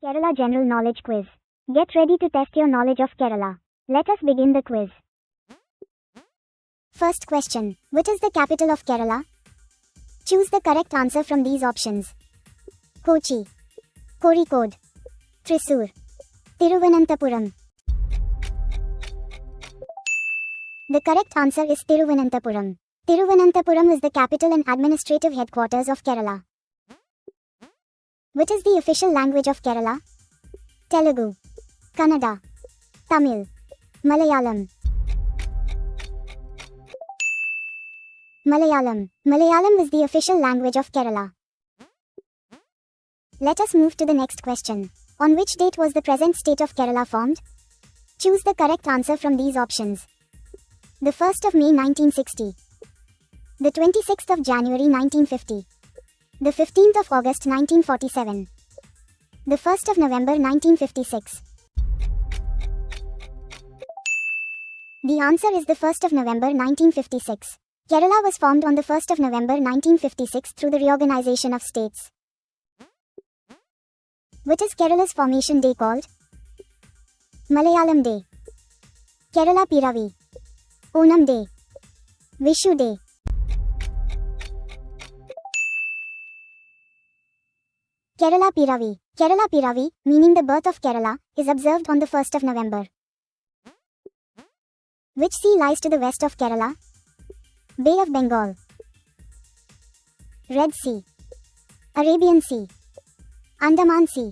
Kerala General Knowledge Quiz. Get ready to test your knowledge of Kerala. Let us begin the quiz. First question. Which is the capital of Kerala? Choose the correct answer from these options. Kochi, Kozhikode, Thrissur, Thiruvananthapuram. The correct answer is Thiruvananthapuram. Thiruvananthapuram is the capital and administrative headquarters of Kerala. Which is the official language of Kerala? Telugu, Kannada, Tamil, Malayalam. Malayalam is the official language of Kerala. Let us move to the next question. On which date was the present state of Kerala formed? Choose the correct answer from these options. The 1st of May 1960. The 26th of January 1950. The 15th of August 1947. The 1st of November 1956. The answer is the 1st of November 1956. Kerala was formed on the 1st of November 1956 through the reorganization of states. Which is Kerala's formation day called? Malayalam Day, Kerala Piravi, Onam Day, Vishu Day. Kerala Piravi, meaning the birth of Kerala, is observed on the 1st of November. Which sea lies to the west of Kerala? Bay of Bengal, Red Sea, Arabian Sea, Andaman Sea.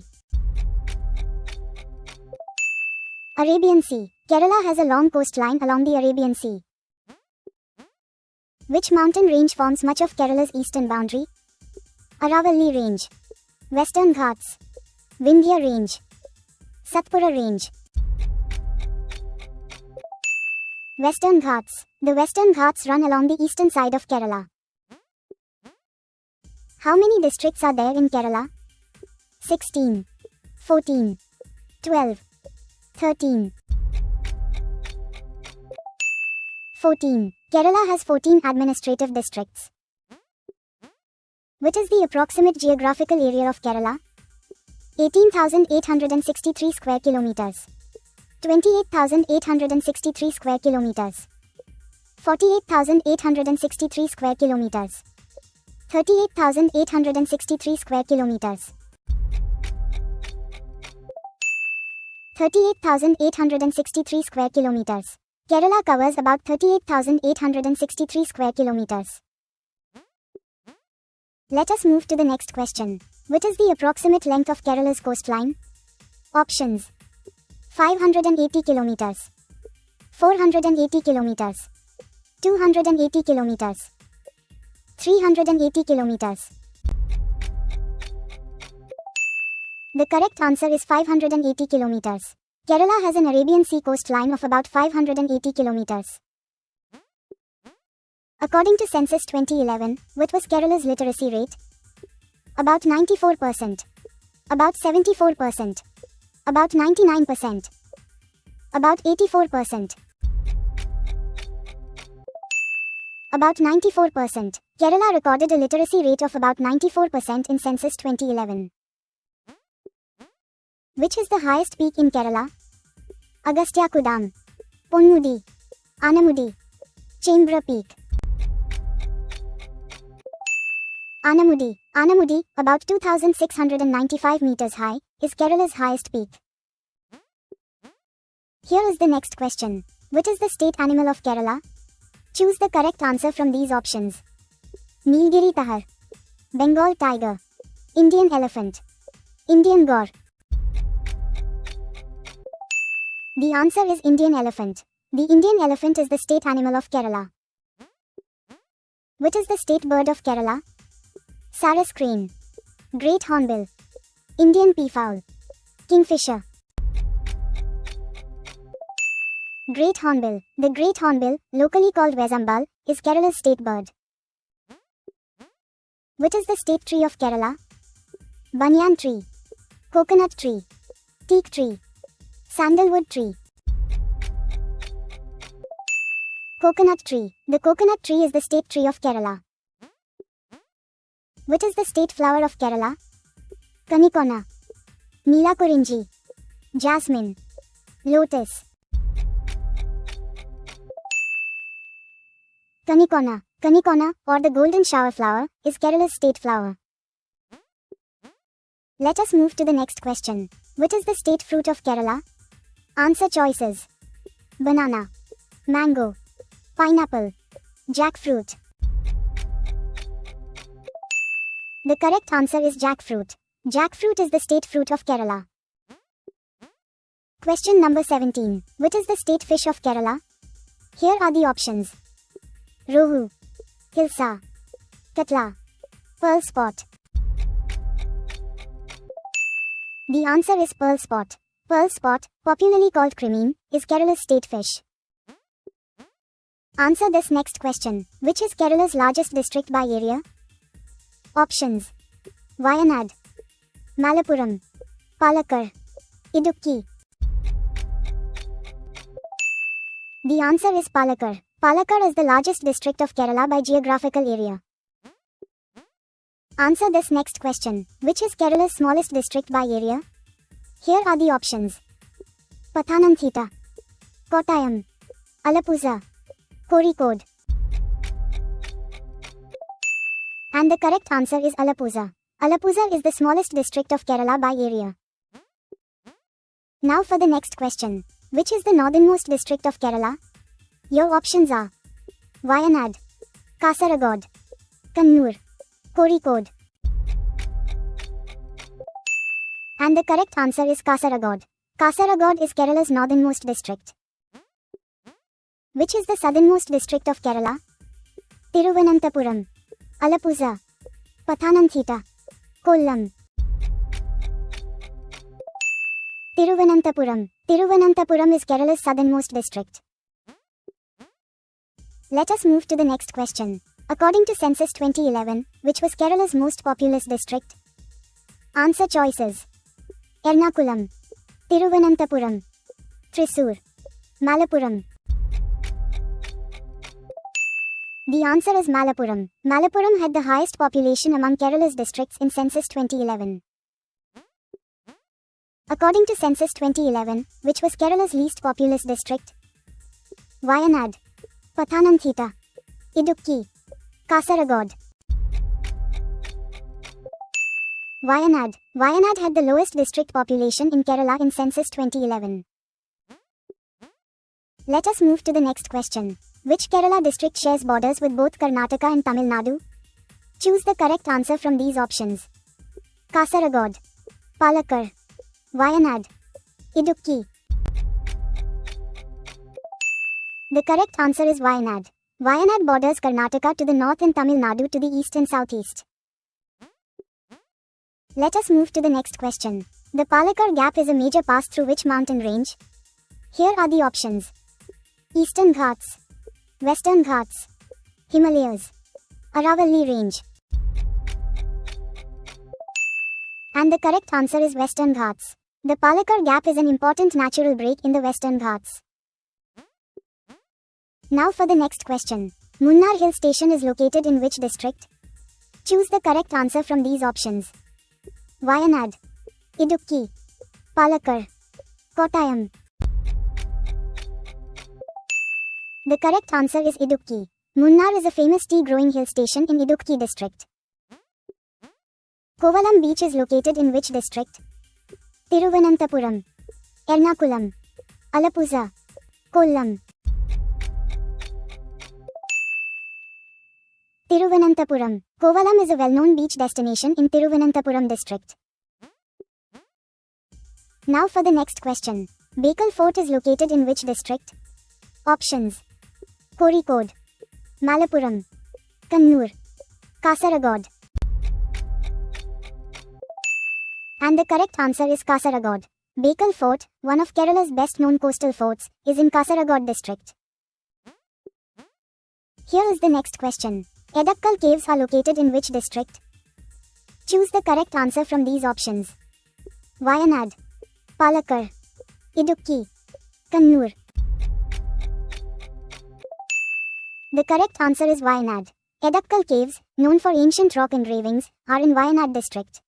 Arabian Sea. Kerala has a long coastline along the Arabian Sea. Which mountain range forms much of Kerala's eastern boundary? Aravalli Range, Western Ghats, Vindhya Range, Satpura Range. Western Ghats. The Western Ghats run along the eastern side of Kerala. How many districts are there in Kerala? 16, 14, 12, 13. 14. Kerala has 14 administrative districts. Which is the approximate geographical area of Kerala? 18,863 square kilometers. 28,863 square kilometers. 48,863 square kilometers. 38,863 square kilometers. 38,863 square kilometers. Kerala covers about 38,863 square kilometers. Let us move to the next question. Which is the approximate length of Kerala's coastline? Options: 580 kilometers, 480 kilometers, 280 kilometers, 380 kilometers. The correct answer is 580 kilometers. Kerala has an Arabian Sea coastline of about 580 kilometers. According to Census 2011, what was Kerala's literacy rate? About 94%, about 74%, about 99%, about 84%, about 94%. Kerala recorded a literacy rate of about 94% in Census 2011. Which is the highest peak in Kerala? Agastyakuddam, Ponnudi, Anamudi, Chembra Peak. Anamudi, about 2,695 meters high, is Kerala's highest peak. Here is the next question. Which is the state animal of Kerala? Choose the correct answer from these options. Nilgiri Tahar, Bengal tiger, Indian elephant, Indian gaur. The answer is Indian elephant. The Indian elephant is the state animal of Kerala. Which is the state bird of Kerala? Sarus crane, great hornbill, Indian peafowl, kingfisher. Great hornbill. The great hornbill, locally called Vezambal, is Kerala's state bird. Which is the state tree of Kerala? Banyan tree, coconut tree, teak tree, sandalwood tree. Coconut tree. The coconut tree is the state tree of Kerala. Which is the state flower of Kerala? Kanikona, Neelakurinji, jasmine, lotus. Kanikona or the golden shower flower is Kerala's state flower. Let us move to the next question. What is the state fruit of Kerala? Answer choices: banana, mango, pineapple, jackfruit. The correct answer is jackfruit. Jackfruit is the state fruit of Kerala. Question number 17. What is the state fish of Kerala? Here are the options: rohu, hilsa, katla, pearl spot. The answer is pearl spot. Pearl spot, popularly called crimine, is Kerala's state fish. Answer this next question. Which is Kerala's largest district by area? Options: Wayanad, Malappuram, Palakkad, Idukki. The answer is Palakkad. Palakkad is the largest district of Kerala by geographical area. Answer this next question. Which is Kerala's smallest district by area? Here are the options: Pathanamthitta, Kottayam, Alappuzha, Kozhikode. And the correct answer is Alappuzha. Alappuzha is the smallest district of Kerala by area. Now for the next question. Which is the northernmost district of Kerala? Your options are Wayanad, Kasaragod, Kannur, Kozhikode. And the correct answer is Kasaragod. Kasaragod is Kerala's northernmost district. Which is the southernmost district of Kerala? Thiruvananthapuram, Alappuzha, Pathanamthitta, Kollam. Thiruvananthapuram. Thiruvananthapuram is Kerala's southernmost district. Let us move to the next question. According to Census 2011, which was Kerala's most populous district? Answer choices: Ernakulam, Thiruvananthapuram, Thrissur, Malappuram. The answer is Malappuram. Malappuram had the highest population among Kerala's districts in Census 2011. According to Census 2011, which was Kerala's least populous district? Wayanad, Pathanamthitta, Idukki, Kasaragod. Wayanad had the lowest district population in Kerala in Census 2011. Let us move to the next question. Which Kerala district shares borders with both Karnataka and Tamil Nadu? Choose the correct answer from these options: Kasaragod, Palakkad, Wayanad, Idukki. The correct answer is Wayanad. Wayanad borders Karnataka to the north and Tamil Nadu to the east and southeast. Let us move to the next question. The Palakkad Gap is a major pass through which mountain range? Here are the options: Eastern Ghats, Western Ghats, Himalayas, Aravalli Range. And the correct answer is Western Ghats. The Palakkad Gap is an important natural break in the Western Ghats. Now for the next question. Munnar Hill Station is located in which district? Choose the correct answer from these options: Wayanad, Idukki, Palakkad, Kottayam. The correct answer is Idukki. Munnar is a famous tea-growing hill station in Idukki district. Kovalam Beach is located in which district? Thiruvananthapuram, Ernakulam, Alappuzha, Kollam. Thiruvananthapuram. Kovalam is a well-known beach destination in Thiruvananthapuram district. Now for the next question. Bekal Fort is located in which district? Options: Kozhikode, Malappuram, Kannur, Kasaragod. And the correct answer is Kasaragod. Bekal Fort, one of Kerala's best-known coastal forts, is in Kasaragod district. Here is the next question. Edakkal Caves are located in which district? Choose the correct answer from these options: Wayanad, Palakkad, Idukki, Kannur. The correct answer is Wayanad. Edakkal Caves, known for ancient rock engravings, are in Wayanad district.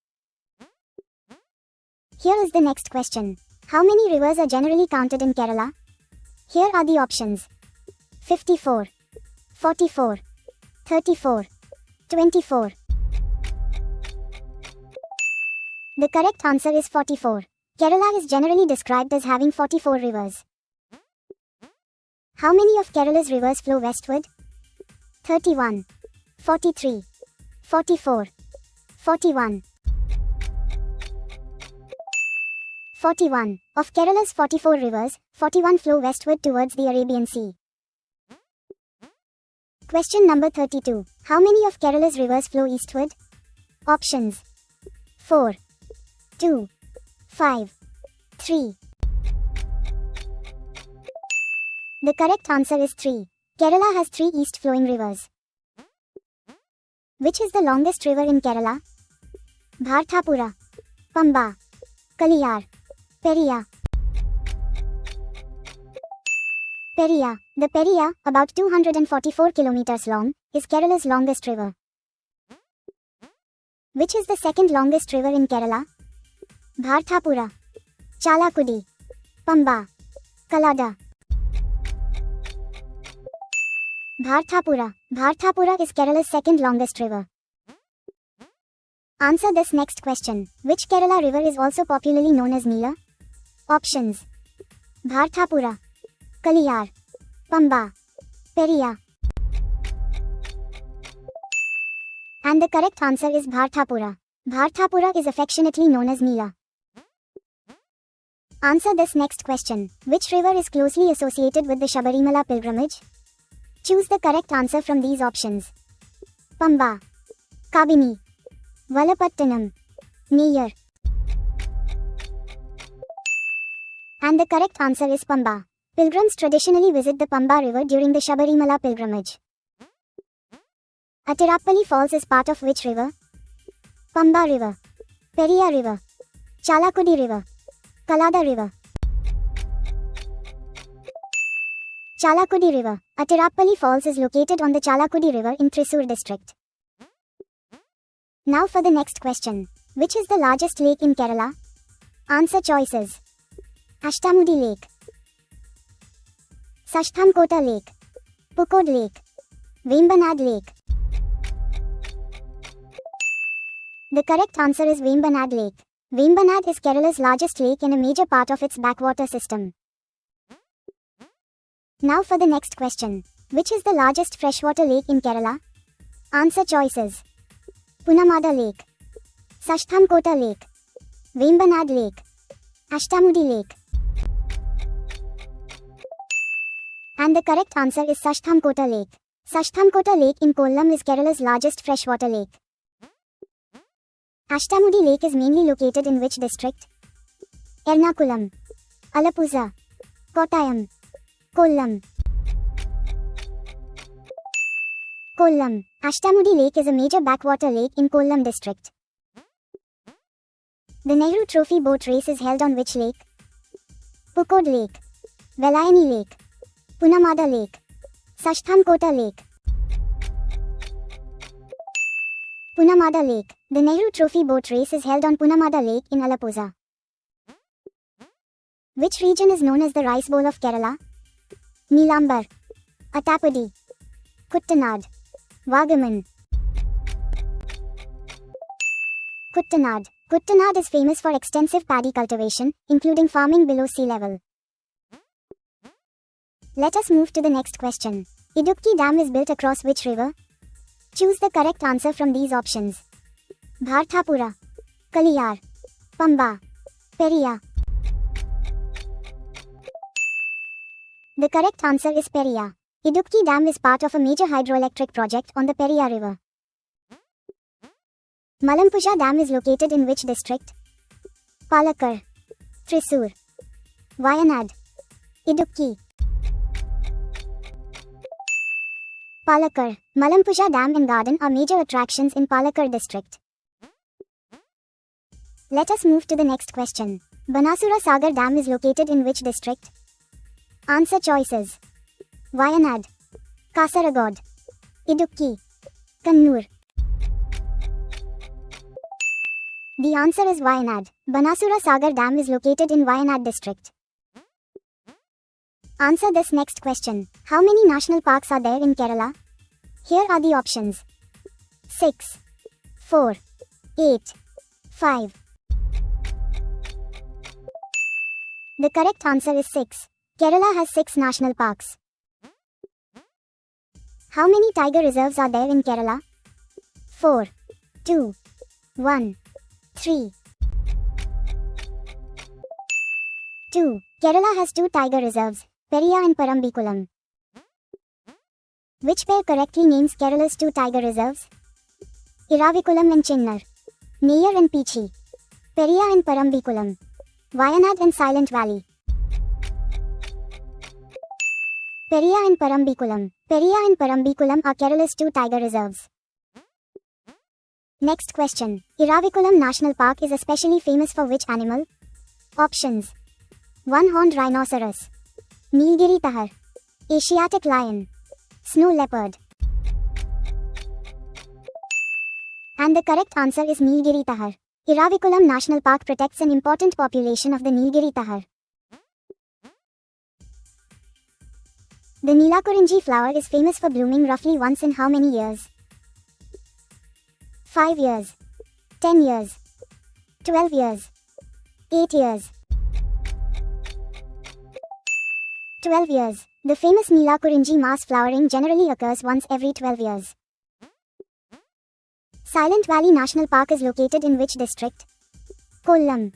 Here is the next question. How many rivers are generally counted in Kerala? Here are the options. 54, 44, 34, 24. The correct answer is 44. Kerala is generally described as having 44 rivers. How many of Kerala's rivers flow westward? 31, 43, 44, 41. 41. Of Kerala's 44 rivers, 41 flow westward towards the Arabian Sea. Question number 32. How many of Kerala's rivers flow eastward? Options. 4, 2, 5, 3. The correct answer is 3. Kerala has 3 east-flowing rivers. Which is the longest river in Kerala? Bhartapura, Pamba, Kaliyar, Periyar. Periyar. The Periyar, about 244 kilometers long, is Kerala's longest river. Which is the second longest river in Kerala? Bhartapura, Chalakudi, Pamba, Kalada. Bhartapura. Bhartapura is Kerala's second longest river. Answer this next question. Which Kerala river is also popularly known as Neela? Options. Bhartapura, Kaliyar, Pamba, Periyar. And the correct answer is Bhartapura. Bhartapura is affectionately known as Neela. Answer this next question. Which river is closely associated with the Shabarimala pilgrimage? Choose the correct answer from these options. Pamba, Kabini, Valapattanam, Neyyar. And the correct answer is Pamba. Pilgrims traditionally visit the Pamba river during the Shabarimala pilgrimage. Atirappalli Falls is part of which river? Pamba River, Periyar River, Chalakudi River, Kalada River. Chalakudi River. Atirappalli Falls is located on the Chalakudi River in Thrissur district. Now for the next question. Which is the largest lake in Kerala? Answer choices. Ashtamudi Lake, Sashthamkota Lake, Pukkot Lake, Vembanad Lake. The correct answer is Vembanad Lake. Vembanad is Kerala's largest lake and a major part of its backwater system. Now for the next question. Which is the largest freshwater lake in Kerala? Answer choices. Punamada Lake, Sashthamkota Lake, Vembanad Lake, Ashtamudi Lake. And the correct answer is Sashthamkota Lake. Sashthamkota Lake in Kollam is Kerala's largest freshwater lake. Ashtamudi Lake is mainly located in which district? Ernakulam, Alappuzha, Kottayam, Kollam. Kollam. Ashtamudi Lake is a major backwater lake in Kollam district. The Nehru Trophy boat race is held on which lake? Pukkot Lake, Velayani Lake, Punamada Lake, Sashthamkota Lake. Punamada Lake. The Nehru Trophy boat race is held on Punamada Lake in Alappuzha. Which region is known as the Rice Bowl of Kerala? Neelambar, Attapadi, Kuttanad, Vagaman. Kuttanad. Kuttanad is famous for extensive paddy cultivation, including farming below sea level. Let us move to the next question. Idukki Dam is built across which river? Choose the correct answer from these options. Bhartapura, Kaliyar, Pamba, Periyar. The correct answer is Periyar. Idukki Dam is part of a major hydroelectric project on the Periyar River. Malampuzha Dam is located in which district? Palakkad, Thrissur, Wayanad, Idukki. Palakkad. Malampuzha Dam and Garden are major attractions in Palakkad district. Let us move to the next question. Banasura Sagar Dam is located in which district? Answer choices. Wayanad, Kasaragod, Idukki, Kannur. The answer is Wayanad. Banasura Sagar Dam is located in Wayanad district. Answer this next question. How many national parks are there in Kerala? Here are the options. 6, 4, 8, 5. The correct answer is 6. Kerala has 6 national parks. How many tiger reserves are there in Kerala? 4, 2, 1, 3. 2. Kerala has 2 tiger reserves, Periyar and Parambikulam. Which pair correctly names Kerala's 2 tiger reserves? Iravikulam and Chinnar. Neyyar and Peechi. Periyar and Parambikulam. Wayanad and Silent Valley. Periyar and Parambikulam. Periyar and Parambikulam are Kerala's 2 tiger reserves. Next question. Iravikulam National Park is especially famous for which animal? Options. One-horned rhinoceros. Nilgiri tahar. Asiatic lion. Snow leopard. And the correct answer is Nilgiri tahar. Iravikulam National Park protects an important population of the Nilgiri tahar. The Neelakurinji flower is famous for blooming roughly once in how many years? 5 years, 10 years, 12 years, 8 years. 12 years. The famous Neelakurinji mass flowering generally occurs once every 12 years. Silent Valley National Park is located in which district? Kollam,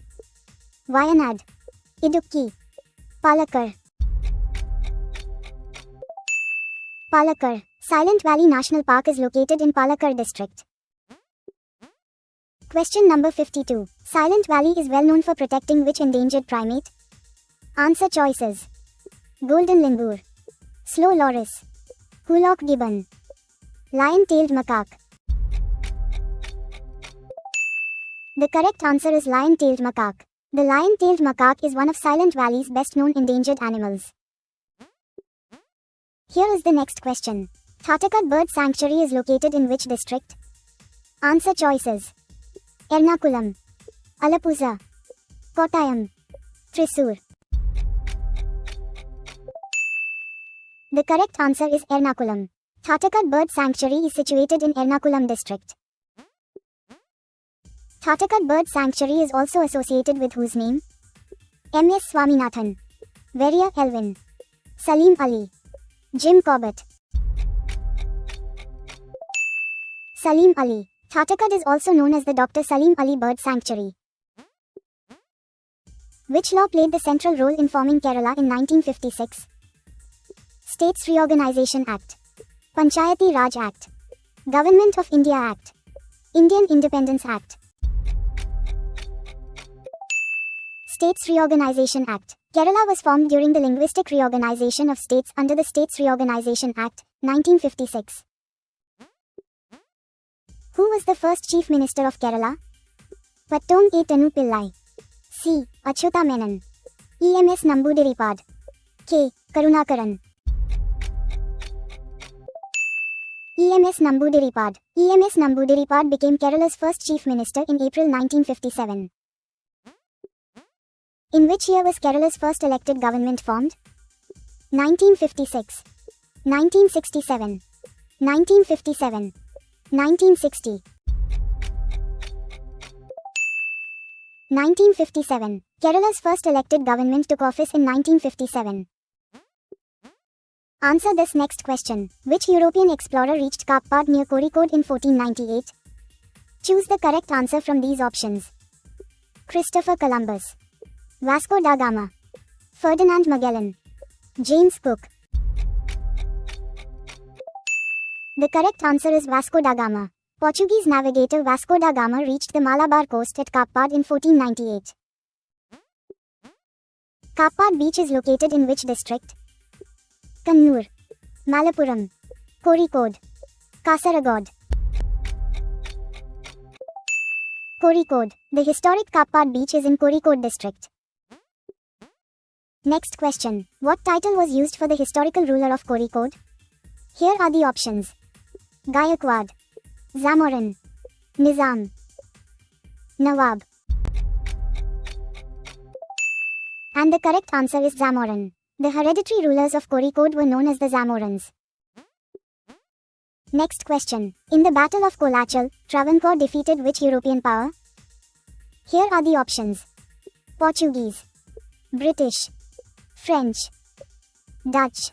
Wayanad, Idukki, Palakkad. Palakkad. Silent Valley National Park is located in Palakkad district. Question number 52. Silent Valley is well known for protecting which endangered primate? Answer choices. Golden Lingur, Slow Loris, Hoolock gibbon, Lion-tailed macaque. The correct answer is lion-tailed macaque. The lion-tailed macaque is one of Silent Valley's best-known endangered animals. Here is the next question. Thatakad Bird Sanctuary is located in which district? Answer choices. Ernakulam, Alappuzha, Kottayam, Thrissur. The correct answer is Ernakulam. Thatakad Bird Sanctuary is situated in Ernakulam district. Thatakad Bird Sanctuary is also associated with whose name? M.S. Swaminathan, Verrier Elvin, Salim Ali, Jim Corbett. Salim Ali. Thatakad is also known as the Dr. Salim Ali Bird Sanctuary. Which law played the central role in forming Kerala in 1956? States Reorganisation Act, Panchayati Raj Act, Government of India Act, Indian Independence Act. States Reorganisation Act. Kerala was formed during the linguistic reorganisation of states under the States Reorganisation Act, 1956. Who was the first Chief Minister of Kerala? Pattong A. Tanu Pillai, C. Achyuta Menon, E.M.S. Nambudiripad, K. Karunakaran. E.M.S. Nambudiripad. E.M.S. Nambudiripad became Kerala's first Chief Minister in April 1957. In which year was Kerala's first elected government formed? 1956, 1967, 1957, 1960. 1957. Kerala's first elected government took office in 1957. Answer this next question. Which European explorer reached Kappad near Kozhikode in 1498? Choose the correct answer from these options. Christopher Columbus, Vasco da Gama, Ferdinand Magellan, James Cook. The correct answer is Vasco da Gama. Portuguese navigator Vasco da Gama reached the Malabar coast at Kappad in 1498. Kappad beach is located in which district? Kannur, Malappuram, Kozhikode, Kasaragod. Kozhikode. The historic Kappad beach is in Kozhikode district. Next question. What title was used for the historical ruler of Kozhikode? Here are the options. Gayakwad, Zamorin, Nizam. Nawab. And the correct answer is Zamorin. The hereditary rulers of Kozhikode were known as the Zamorins. Next question. In the Battle of Kolachal, Travancore defeated which European power? Here are the options. Portuguese, British, French, Dutch.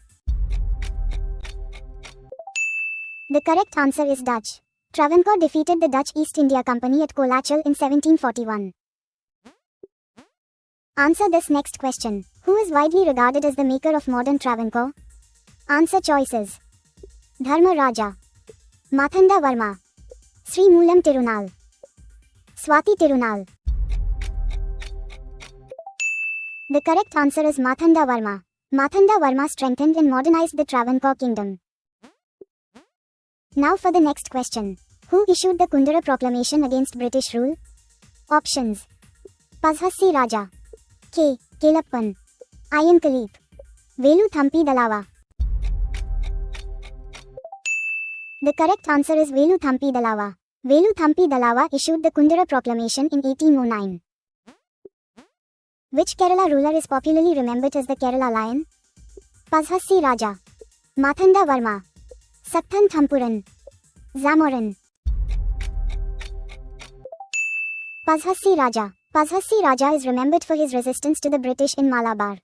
The correct answer is Dutch. Travancore defeated the Dutch East India Company at Kolachal in 1741. Answer this next question. Who is widely regarded as the maker of modern Travancore? Answer choices. Dharma Raja, Mathanda Varma, Sri Moolam Tirunal, Swati Tirunal. The correct answer is Mathanda Varma. Mathanda Varma strengthened and modernized the Travancore kingdom. Now for the next question. Who issued the Kundara Proclamation against British rule? Options. Pazhassi Raja, K. Kelappan, Ayan Kalip, Velu Thampi Dalawa. The correct answer is Velu Thampi Dalawa. Velu Thampi Dalawa issued the Kundara Proclamation in 1809. Which Kerala ruler is popularly remembered as the Kerala Lion? Pazhassi Raja, Mathanda Varma, Sakthan Thampuran, Zamorin. Pazhassi Raja. Pazhassi Raja is remembered for his resistance to the British in Malabar.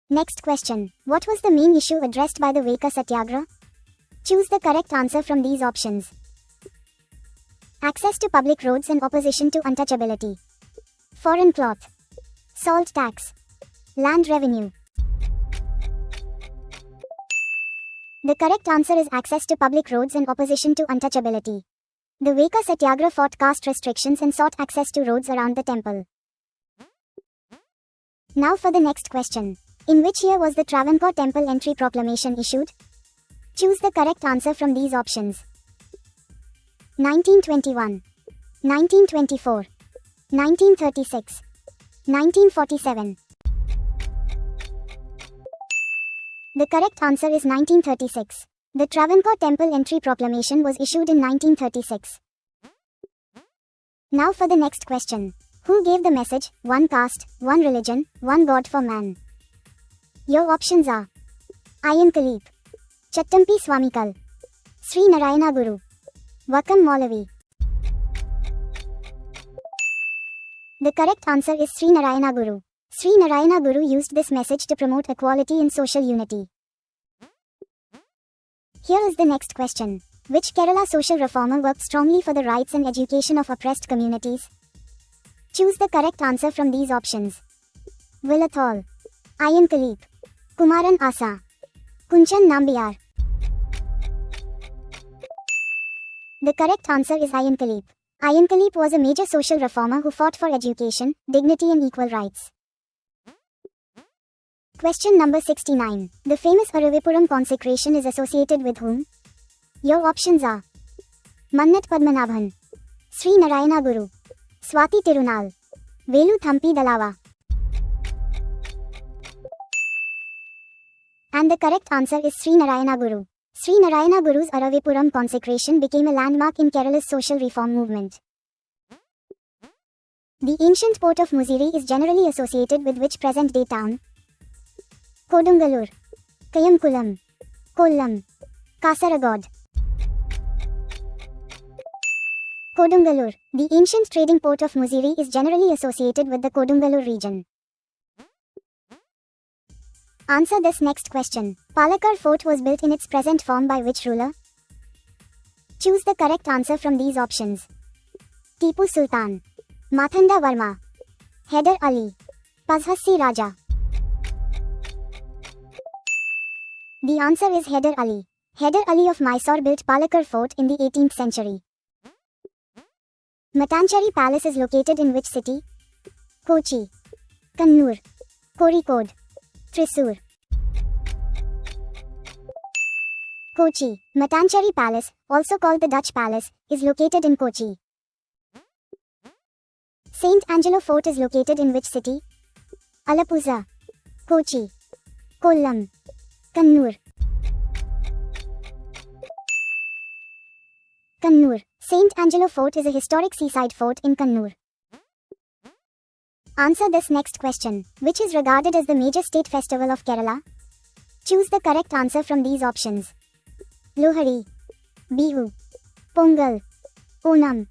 Next question. What was the main issue addressed by the Veka Satyagraha? Choose the correct answer from these options. Access to public roads and opposition to untouchability. Foreign cloth. Salt tax. Land revenue. The correct answer is access to public roads and opposition to untouchability. The Veka Satyagraha fought caste restrictions and sought access to roads around the temple. Now for the next question. In which year was the Travancore Temple Entry Proclamation issued? Choose the correct answer from these options. 1921, 1924, 1936, 1947. The correct answer is 1936. The Travancore Temple Entry Proclamation was issued in 1936. Now for the next question. Who gave the message, one caste, one religion, one God for man? Your options are Ayan Kalip, Chattampi Swamikal, Sri Narayana Guru, Vakam Maulavi. The correct answer is Sri Narayana Guru. Sri Narayana Guru used this message to promote equality and social unity. Here is the next question. Which Kerala social reformer worked strongly for the rights and education of oppressed communities? Choose the correct answer from these options. Villathol, Ayan Kalip, Kumaran Asa, Kunchan Nambiar. The correct answer is Ayan Kalip. Ayan Kalip was a major social reformer who fought for education, dignity and equal rights. Question number 69. The famous Aravipuram consecration is associated with whom? Your options are Mannat Padmanabhan, Sri Narayana Guru, Swati Tirunal, Velu Thampi Dalawa. And the correct answer is Sri Narayana Guru. Sri Narayana Guru's Aravipuram consecration became a landmark in Kerala's social reform movement. The ancient port of Muziri is generally associated with which present-day town? Kodungalur, Kayamkulam, Kollam, Kasaragod. Kodungalur. The ancient trading port of Muziri is generally associated with the Kodungalur region. Answer this next question. Palakkad Fort was built in its present form by which ruler? Choose the correct answer from these options. Tipu Sultan, Mathanda Varma, Hyder Ali, Pazhassi Raja. The answer is Hyder Ali. Hyder Ali of Mysore built Palakkad Fort in the 18th century. Matancheri Palace is located in which city? Kochi, Kannur, Kozhikode, Thrissur. Kochi. Matancheri Palace, also called the Dutch Palace, is located in Kochi. St. Angelo Fort is located in which city? Alappuzha, Kochi, Kollam, Kannur. Kannur. St. Angelo Fort is a historic seaside fort in Kannur. Answer this next question. Which is regarded as the major state festival of Kerala? Choose the correct answer from these options. Lohari, Bihu, Pongal, Onam.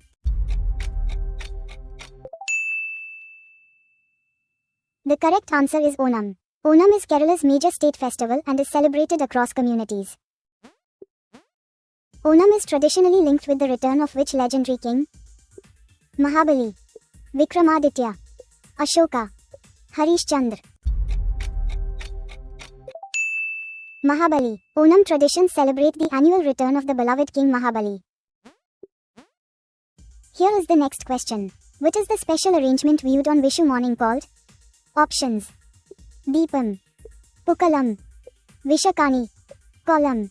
The correct answer is Onam. Onam is Kerala's major state festival and is celebrated across communities. Onam is traditionally linked with the return of which legendary king? Mahabali, Vikramaditya, Ashoka, Harishchandra. Mahabali. Onam traditions celebrate the annual return of the beloved King Mahabali. Here is the next question. What is the special arrangement viewed on Vishu morning called? Options. Deepam, Pukalam, Vishakani, Kolam.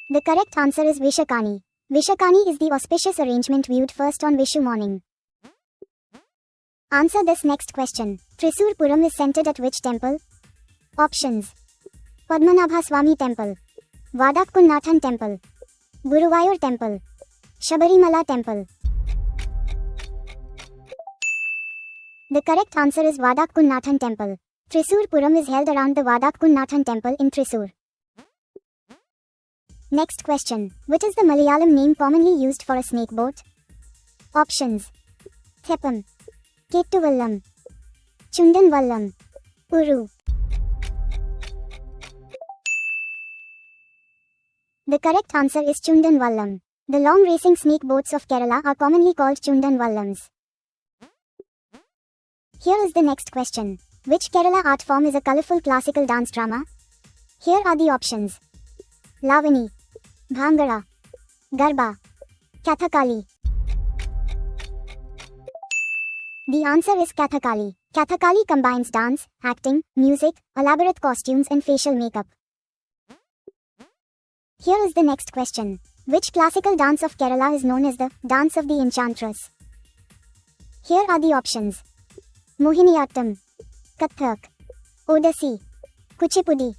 The correct answer is Vishakani. Vishakani is the auspicious arrangement viewed first on Vishu morning. Answer this next question. Thrissur Puram is centered at which temple? Options. Padmanabha Swami Temple, Vadakkunnathan Temple, Guruvayur Temple, Shabarimala Temple. The correct answer is Vadakkunnathan Temple. Thrissur Puram is held around the Vadakkunnathan Temple in Thrissur. Next question. What is the Malayalam name commonly used for a snake boat? Options. Thepam, Kettuvallam, Chundanvallam, Uru. The correct answer is Chundanvallam. The long racing snake boats of Kerala are commonly called Chundanvallams. Here is the next question. Which Kerala art form is a colourful classical dance drama? Here are the options. Lavani, Bhangra, Garba, Kathakali. The answer is Kathakali. Kathakali combines dance, acting, music, elaborate costumes and facial makeup. Here is the next question. Which classical dance of Kerala is known as the Dance of the Enchantress? Here are the options. Mohiniyattam, Kathak, Odissi, Kuchipudi.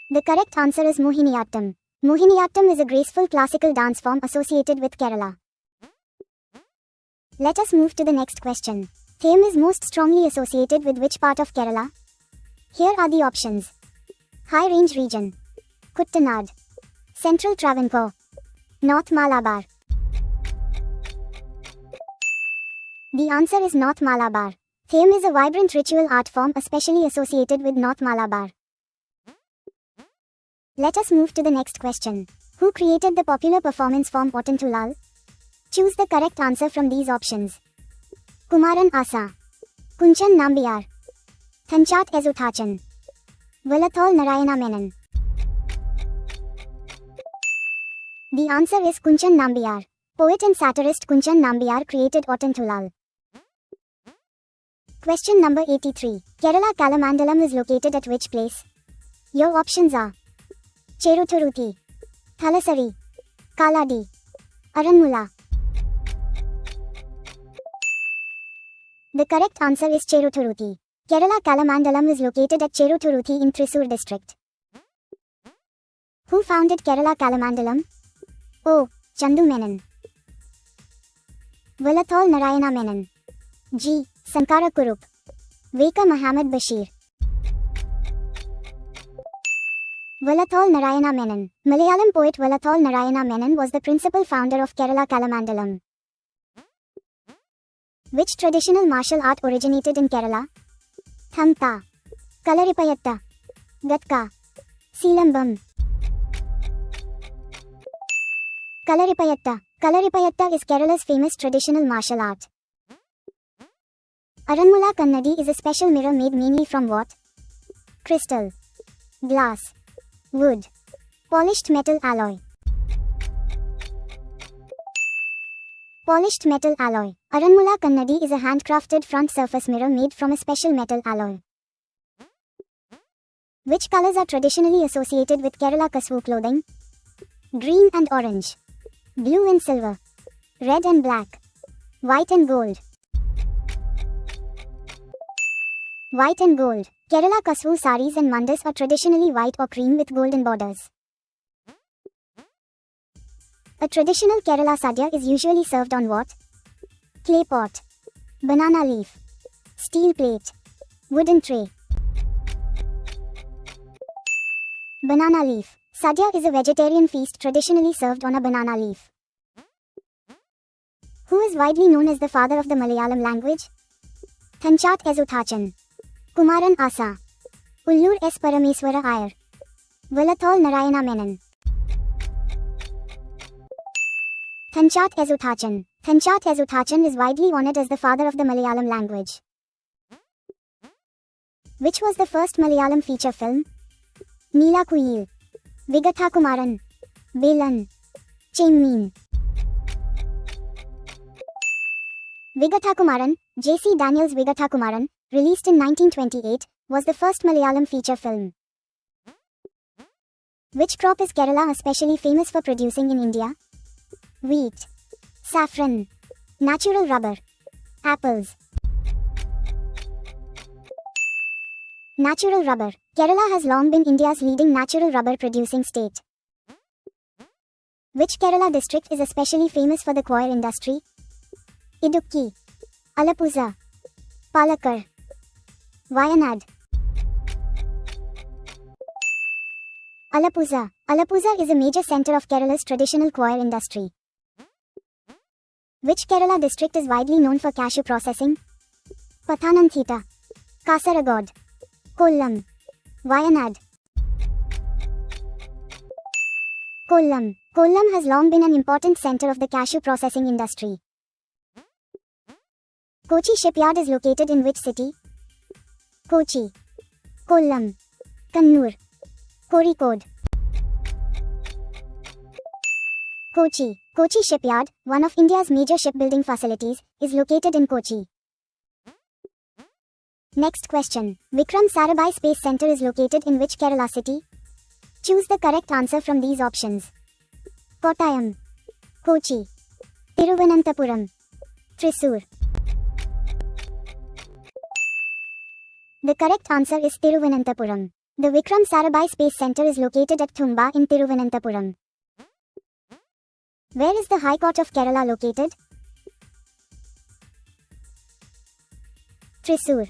The correct answer is Mohiniyattam. Mohiniyattam is a graceful classical dance form associated with Kerala. Let us move to the next question. Theme is most strongly associated with which part of Kerala? Here are the options. High Range Region, Kuttanad, Central Travancore, North Malabar. The answer is North Malabar. Theme is a vibrant ritual art form especially associated with North Malabar. Let us move to the next question. Who created the popular performance form Ottantulal? Choose the correct answer from these options. Kumaran Asa, Kunchan Nambiyar, Thanchat Ezuthachan, Velathol Narayana Menon. The answer is Kunchan Nambiyar. Poet and satirist Kunchan Nambiyar created Ottantulal. Question number 83. Kerala Kalamandalam is located at which place? Your options are Cheruthuruthi, Thalasari, Kaladi, Aranmula. The correct answer is Cheruthuruthi. Kerala Kalamandalam is located at Cheruthuruthi in Thrissur district. Who founded Kerala Kalamandalam? O. Chandu Menon, Velathol Narayana Menon, G. Sankara Kurup, Veka Muhammad Bashir. Velathol Narayana Menon. Malayalam poet Velathol Narayana Menon was the principal founder of Kerala Kalamandalam. Which traditional martial art originated in Kerala? Thamta, Kalaripayatta, Gatka, Silambam. Kalaripayatta. Kalaripayatta is Kerala's famous traditional martial art. Aranmula Kannadi is a special mirror made mainly from what? Crystal, glass, wood, polished metal alloy. Polished metal alloy. Aranmula Kannadi is a handcrafted front surface mirror made from a special metal alloy. Which colors are traditionally associated with Kerala Kasvu clothing? Green and orange, blue and silver, red and black, white and gold. White and gold. Kerala Kasvu saris and mandas are traditionally white or cream with golden borders. A traditional Kerala sadhya is usually served on what? Clay pot, banana leaf, steel plate, wooden tray. Banana leaf. Sadhya is a vegetarian feast traditionally served on a banana leaf. Who is widely known as the father of the Malayalam language? Thanchat Ezuthachan, Kumaran Asa, Ullur S. Parameswara Iyer, Valathol Narayana Menon. Thanchat Ezuthachan. Thanchat Ezuthachan is widely honored as the father of the Malayalam language. Which was the first Malayalam feature film? Neelakuyil, Vigathakumaran, Belan, Chemmeen. Vigathakumaran, J.C. Daniels Vigathakumaran, released in 1928, was the first Malayalam feature film. Which crop is Kerala especially famous for producing in India? Wheat, saffron, natural rubber, apples. Natural rubber. Kerala has long been India's leading natural rubber producing state. Which Kerala district is especially famous for the coir industry? Idukki, Alappuzha, Palakkad, Wayanad. Alappuzha. Alappuzha is a major center of Kerala's traditional coir industry. Which Kerala district is widely known for cashew processing? Pathanamthitta, Kasaragod, Kollam, Wayanad. Kollam. Kollam has long been an important center of the cashew processing industry. Kochi shipyard is located in which city? Kochi, Kollam, Kannur, Kozhikode. Kochi. Kochi shipyard, one of India's major shipbuilding facilities, is located in Kochi. Next question. Vikram Sarabhai Space Center is located in which Kerala city? Choose the correct answer from these options. Kottayam, Kochi, Thiruvananthapuram, Thrissur. The correct answer is Thiruvananthapuram. The Vikram Sarabhai Space Center is located at Thumba in Thiruvananthapuram. Where is the High Court of Kerala located? Thrissur,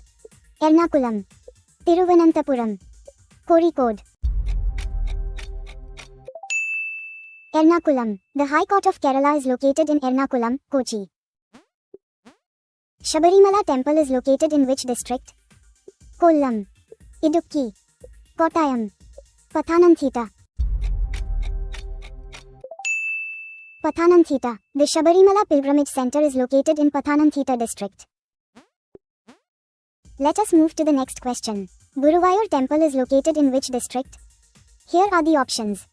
Ernakulam, Thiruvananthapuram, Kozhikode. Ernakulam. The High Court of Kerala is located in Ernakulam, Kochi. Shabarimala Temple is located in which district? Kollam, Idukki, Kottayam, Pathanamthitta. Pathanamthitta. The Shabarimala Pilgrimage Center is located in Pathanamthitta district. Let us move to the next question. Guruvayur Temple is located in which district? Here are the options.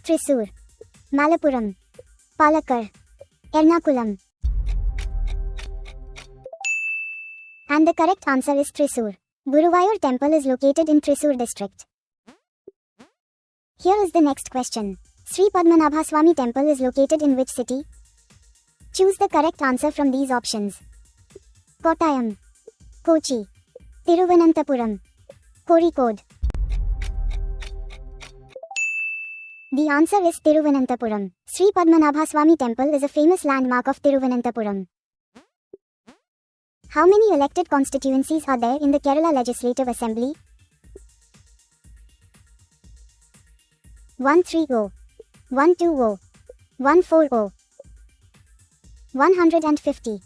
Thrissur, Malappuram, Palakkad, Ernakulam. And the correct answer is Thrissur. Guruvayur Temple is located in Thrissur district. Here is the next question. Sri Padmanabhaswamy Temple is located in which city? Choose the correct answer from these options. Kottayam, Kochi, Thiruvananthapuram, Kozhikode. The answer is Thiruvananthapuram. Sri Padmanabhaswamy Temple is a famous landmark of Thiruvananthapuram. How many elected constituencies are there in the Kerala Legislative Assembly? 130, 120, 140, 150.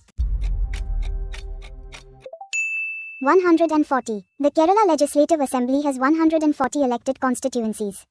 140. The Kerala Legislative Assembly has 140 elected constituencies.